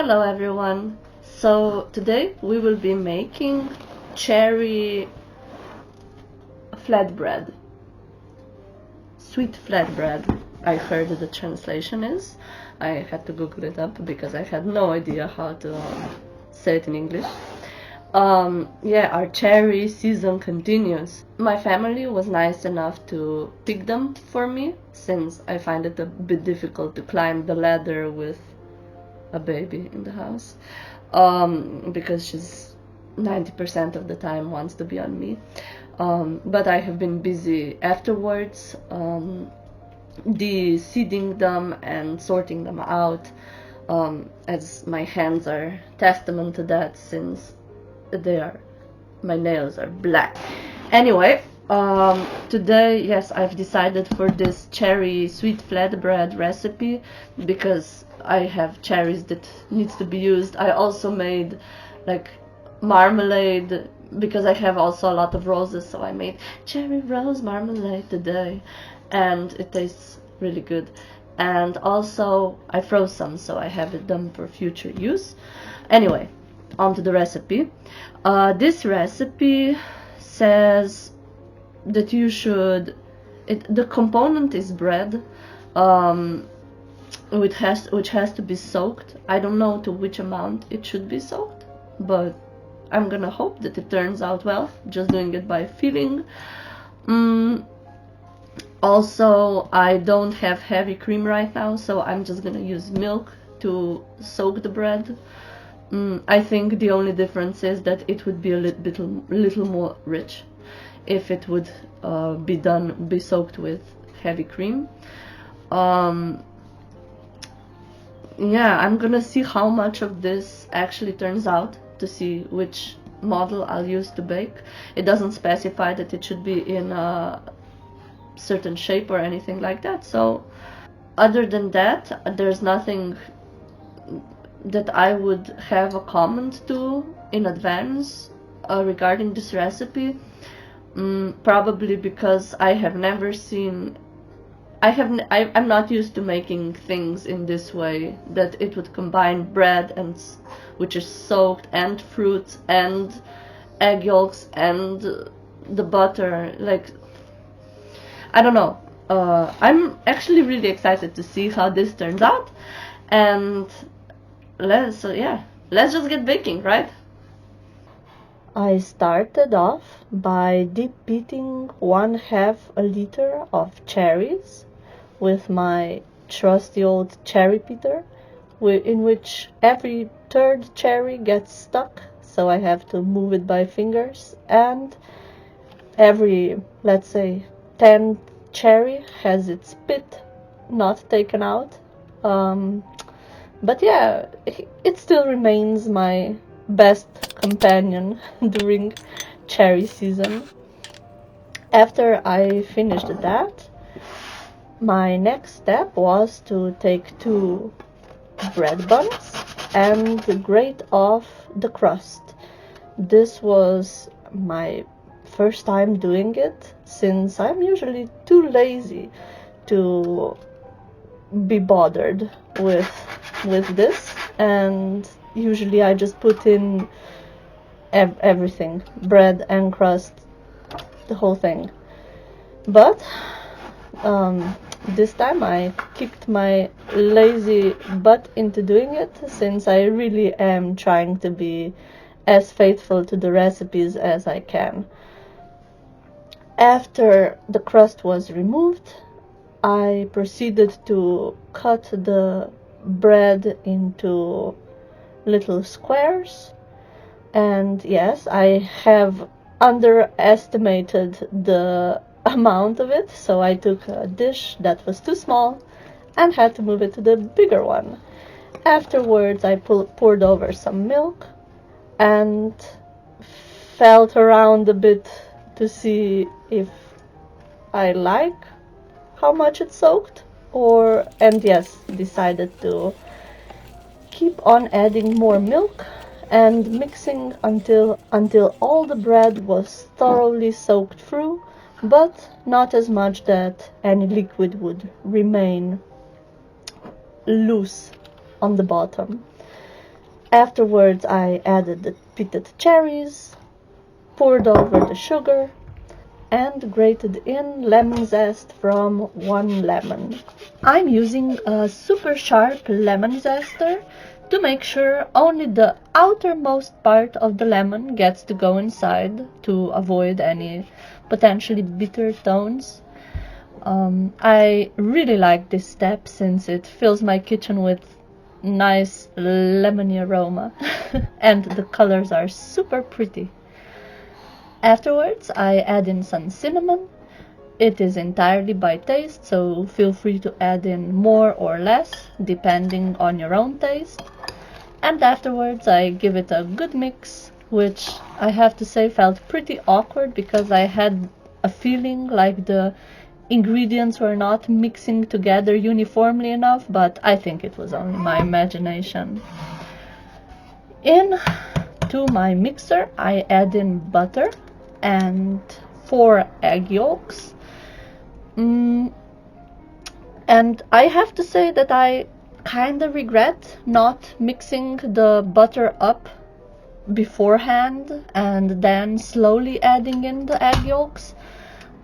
Hello everyone! So today we will be making cherry flatbread. Sweet flatbread, I heard the translation is. I had to Google it up because I had no idea how to say it in English. Our cherry season continues. My family was nice enough to pick them for me, since I find it a bit difficult to climb the ladder with a baby in the house, because she's 90% of the time wants to be on me. But I have been busy afterwards, de-seeding them and sorting them out, as my hands are testament to that, since my nails are black. Anyway, today, yes, I've decided for this cherry sweet flatbread recipe because I have cherries that needs to be used. I also made like marmalade because I have also a lot of roses, so I made cherry rose marmalade today, and it tastes really good. And also I froze some, so I have it done for future use. Anyway, on to the recipe. This recipe says that you should, the component is bread, which has to be soaked. I don't know to which amount it should be soaked, but I'm gonna hope that it turns out well, just doing it by feeling. Also, I don't have heavy cream right now, so I'm just gonna use milk to soak the bread. I think the only difference is that it would be a little more rich if it would be soaked with heavy cream. I'm gonna see how much of this actually turns out to see which model I'll use to bake. It doesn't specify that it should be in a certain shape or anything like that, so other than that, there's nothing that I would have a comment to in advance regarding this recipe. Probably because I have never seen, I'm not used to making things in this way, that it would combine bread which is soaked, and fruits and egg yolks and the butter. Like, I don't know. I'm actually really excited to see how this turns out, and let's just get baking, right? I started off by deep beating 1/2 a liter of cherries with my trusty old cherry beater, in which every third cherry gets stuck, so I have to move it by fingers, and every, let's say, 10th cherry has its pit not taken out. But yeah, it still remains my best companion during cherry season. After I finished that, my next step was to take 2 bread buns and grate off the crust. This was my first time doing it, since I'm usually too lazy to be bothered with this, and usually I just put in everything, bread and crust, the whole thing. But this time I kicked my lazy butt into doing it, since I really am trying to be as faithful to the recipes as I can. After the crust was removed, I proceeded to cut the bread into little squares, and yes, I have underestimated the amount of it, so I took a dish that was too small and had to move it to the bigger one. Afterwards, I poured over some milk and felt around a bit to see if I like how much it soaked, and yes, decided to keep on adding more milk and mixing until all the bread was thoroughly soaked through, but not as much that any liquid would remain loose on the bottom. Afterwards, I added the pitted cherries, poured over the sugar, and grated in lemon zest from 1 lemon. I'm using a super sharp lemon zester to make sure only the outermost part of the lemon gets to go inside to avoid any potentially bitter tones. I really like this step since it fills my kitchen with nice lemony aroma and the colors are super pretty. Afterwards, I add in some cinnamon. It is entirely by taste, so feel free to add in more or less, depending on your own taste. And afterwards, I give it a good mix, which I have to say felt pretty awkward because I had a feeling like the ingredients were not mixing together uniformly enough, but I think it was only my imagination. To my mixer, I add in butter and 4 egg yolks. And I have to say that I kind of regret not mixing the butter up beforehand and then slowly adding in the egg yolks,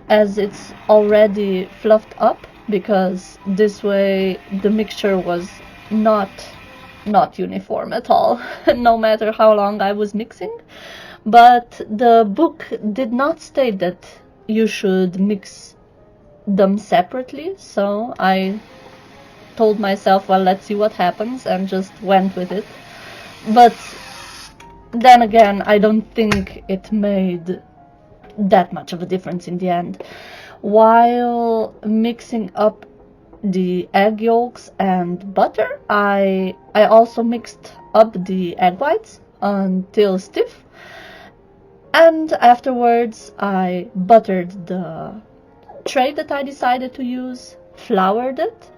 as it's already fluffed up, because this way the mixture was not uniform at all, no matter how long I was mixing. But the book did not state that you should mix them separately, so I told myself, well, let's see what happens, and just went with it. But then again, I don't think it made that much of a difference in the end. While mixing up the egg yolks and butter, I also mixed up the egg whites until stiff, and afterwards I buttered the tray that I decided to use, floured it,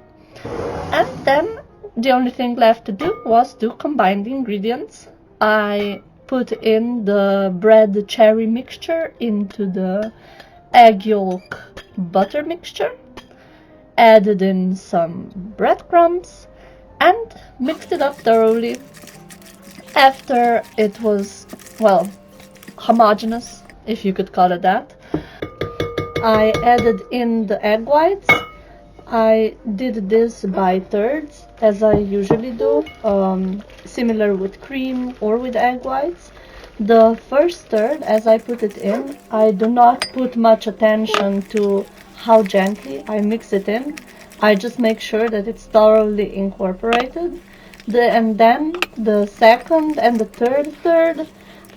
and then the only thing left to do was to combine the ingredients. I put in the bread cherry mixture into the egg yolk butter mixture, added in some breadcrumbs, and mixed it up thoroughly. After it was, well, homogeneous, if you could call it that, I added in the egg whites. I did this by thirds, as I usually do, similar with cream or with egg whites. The first third, as I put it in, I do not put much attention to how gently I mix it in. I just make sure that it's thoroughly incorporated. And then the second and the third,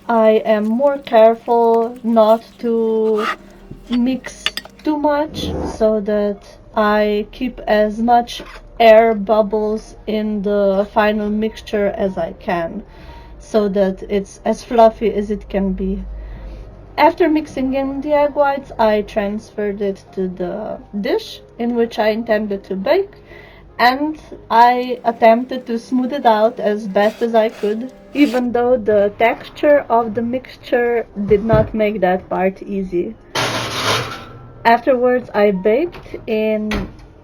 I am more careful not to mix too much, so that I keep as much air bubbles in the final mixture as I can, so that it's as fluffy as it can be. After mixing in the egg whites, I transferred it to the dish in which I intended to bake, and I attempted to smooth it out as best as I could, even though the texture of the mixture did not make that part easy. Afterwards, I baked in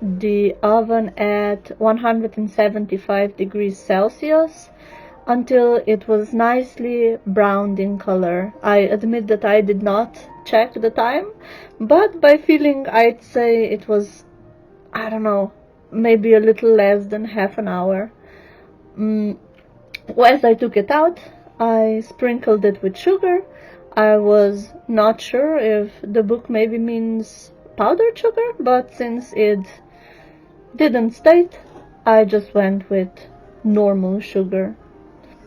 the oven at 175 degrees Celsius until it was nicely browned in color. I admit that I did not check the time, but by feeling I'd say it was, I don't know, maybe a little less than half an hour. As I took it out, I sprinkled it with sugar. I was not sure if the book maybe means powdered sugar, but since it didn't state, I just went with normal sugar.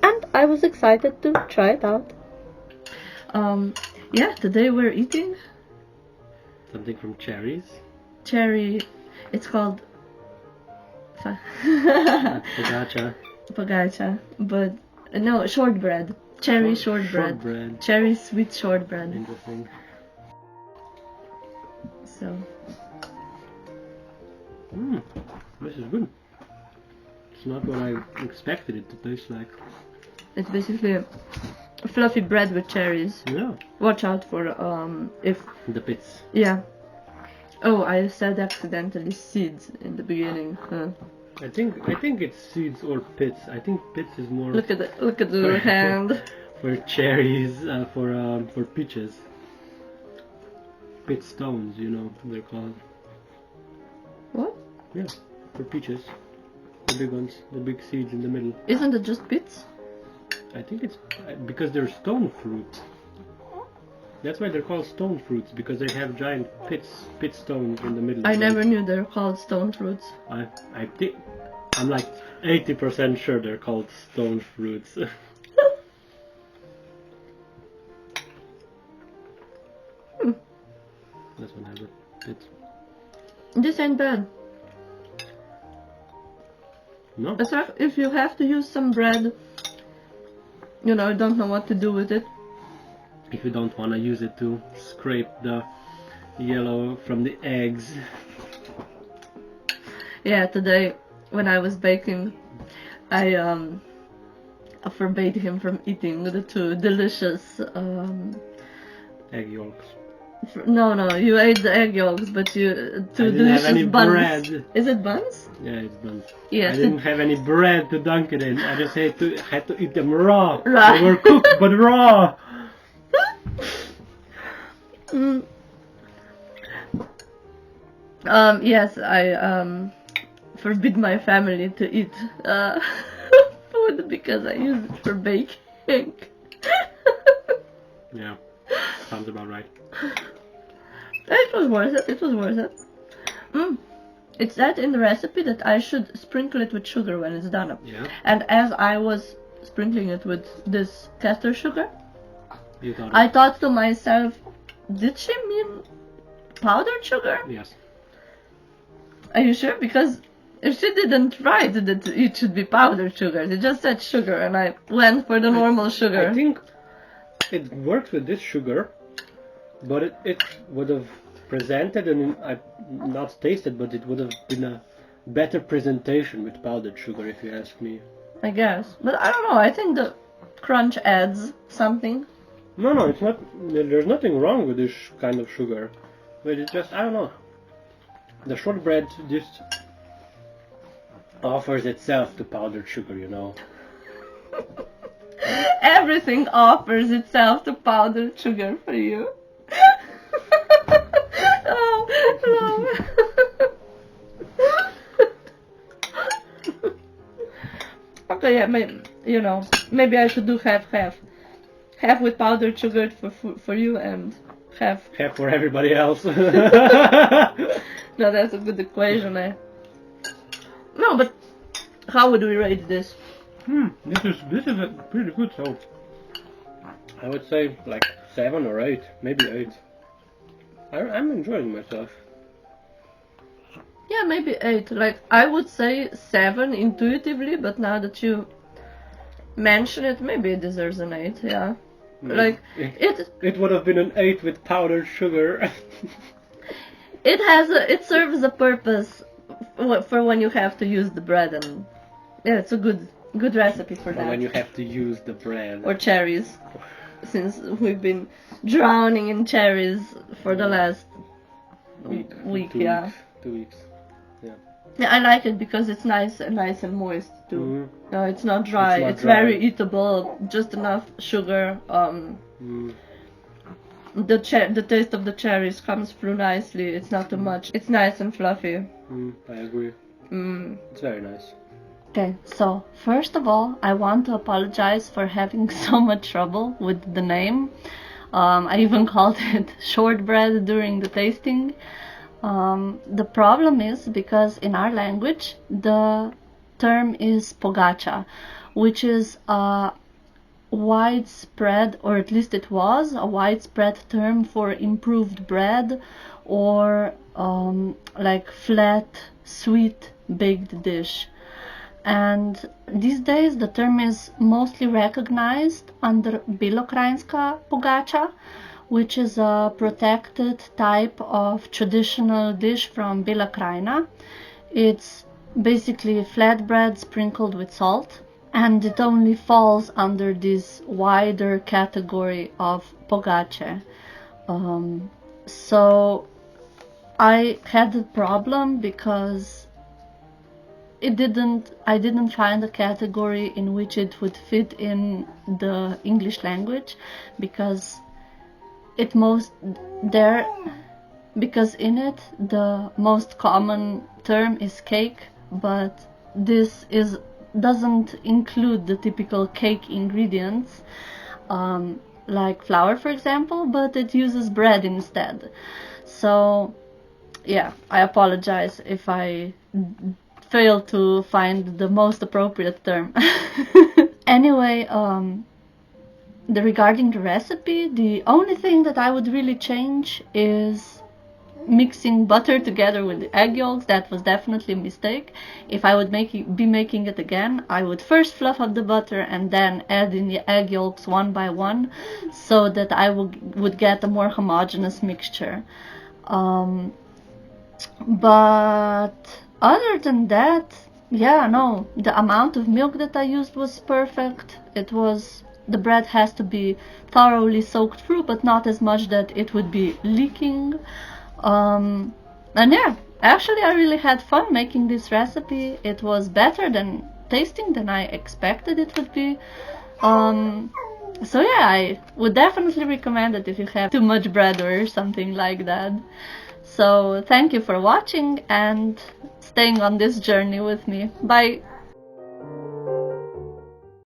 And I was excited to try it out. Yeah, today we're eating something from cherries. Cherry, it's called Pogača. Pogača, but no, shortbread. Cherry shortbread. Cherry sweet shortbread. Interesting. So. This is good. It's not what I expected it to taste like. It's basically a fluffy bread with cherries. Yeah. Watch out for if The bits. Yeah. Oh, I said accidentally seeds in the beginning. I think it's seeds or pits. I think pits is more Look at the hand. for cherries, for peaches. Pit stones, you know, they're called. What? Yeah, for peaches. The big ones, the big seeds in the middle. Isn't it just pits? I think it's because they're stone fruit. That's why they're called stone fruits, because they have giant pit stones in the middle. I never knew they were called stone fruits. I think I'm like 80% sure they're called stone fruits. This one has a pit. This ain't bad. No. It's like if you have to use some bread, you know, don't know what to do with it. If you don't want to use it to scrape the yellow from the eggs. Yeah, today when I was baking, I forbade him from eating the two delicious Egg yolks. No, you ate the egg yolks, but you two I didn't delicious have any buns. bread. Is it buns? Yeah, it's buns. Yes. I didn't have any bread to dunk it in. I just had to eat them raw. Right. They were cooked but raw. Yes, I forbid my family to eat food because I use it for baking. Yeah, sounds about right. It was worth it. It was worth it. It said in the recipe that I should sprinkle it with sugar when it's done. Yeah. And as I was sprinkling it with this castor sugar, You thought I thought to myself, did she mean powdered sugar? Yes. Are you sure? Because if she didn't write that it should be powdered sugar, they just said sugar, and I went for the normal sugar. I think it works with this sugar, but it would have presented, and I've not tasted, but it would have been a better presentation with powdered sugar, if you ask me. I guess. But I don't know, I think the crunch adds something. No, it's not. There's nothing wrong with this kind of sugar, but it's just, I don't know. The shortbread just offers itself to powdered sugar, you know. Everything offers itself to powdered sugar for you. Oh. Okay, yeah, maybe I should do half. Half with powdered sugar for you and half for everybody else. No, that's a good equation, eh? No, but how would we rate this? This is a pretty good, so I would say like 7 or 8, maybe 8. I'm enjoying myself. Yeah, maybe 8. Like, I would say 7 intuitively, but now that you mention it, maybe it deserves an 8, yeah. Like, it would have been an 8 with powdered sugar. It serves a purpose for when you have to use the bread, and yeah, it's a good recipe for that. When you have to use the bread. Or cherries, since we've been drowning in cherries for the last week, yeah. 2 weeks. Yeah, I like it because it's nice and moist too. Mm-hmm. No, it's not dry. It's very eatable. Just enough sugar. The taste of the cherries comes through nicely. It's not too much. It's nice and fluffy. I agree. It's very nice. Okay, so first of all, I want to apologize for having so much trouble with the name. I even called it shortbread during the tasting. The problem is because in our language the term is Pogača, which is a widespread, or at least it was a widespread term for improved bread or like flat, sweet baked dish. And these days the term is mostly recognized under Belokrajinska Pogača, which is a protected type of traditional dish from Bela Krajina. It's basically flatbread sprinkled with salt, and it only falls under this wider category of Pogače. So I had a problem because I didn't find a category in which it would fit in the English language, because because in it the most common term is cake, but this doesn't include the typical cake ingredients, like flour, for example, but it uses bread instead. So yeah, I apologize if I failed to find the most appropriate term. Anyway, regarding the recipe, the only thing that I would really change is mixing butter together with the egg yolks. That was definitely a mistake. If I would be making it again, I would first fluff up the butter and then add in the egg yolks one by one, so that I would get a more homogeneous mixture. But other than that, yeah, no, the amount of milk that I used was perfect. The bread has to be thoroughly soaked through, but not as much that it would be leaking. And yeah, actually I really had fun making this recipe. It was better tasting than I expected it would be. So yeah, I would definitely recommend it if you have too much bread or something like that. So thank you for watching and staying on this journey with me. Bye!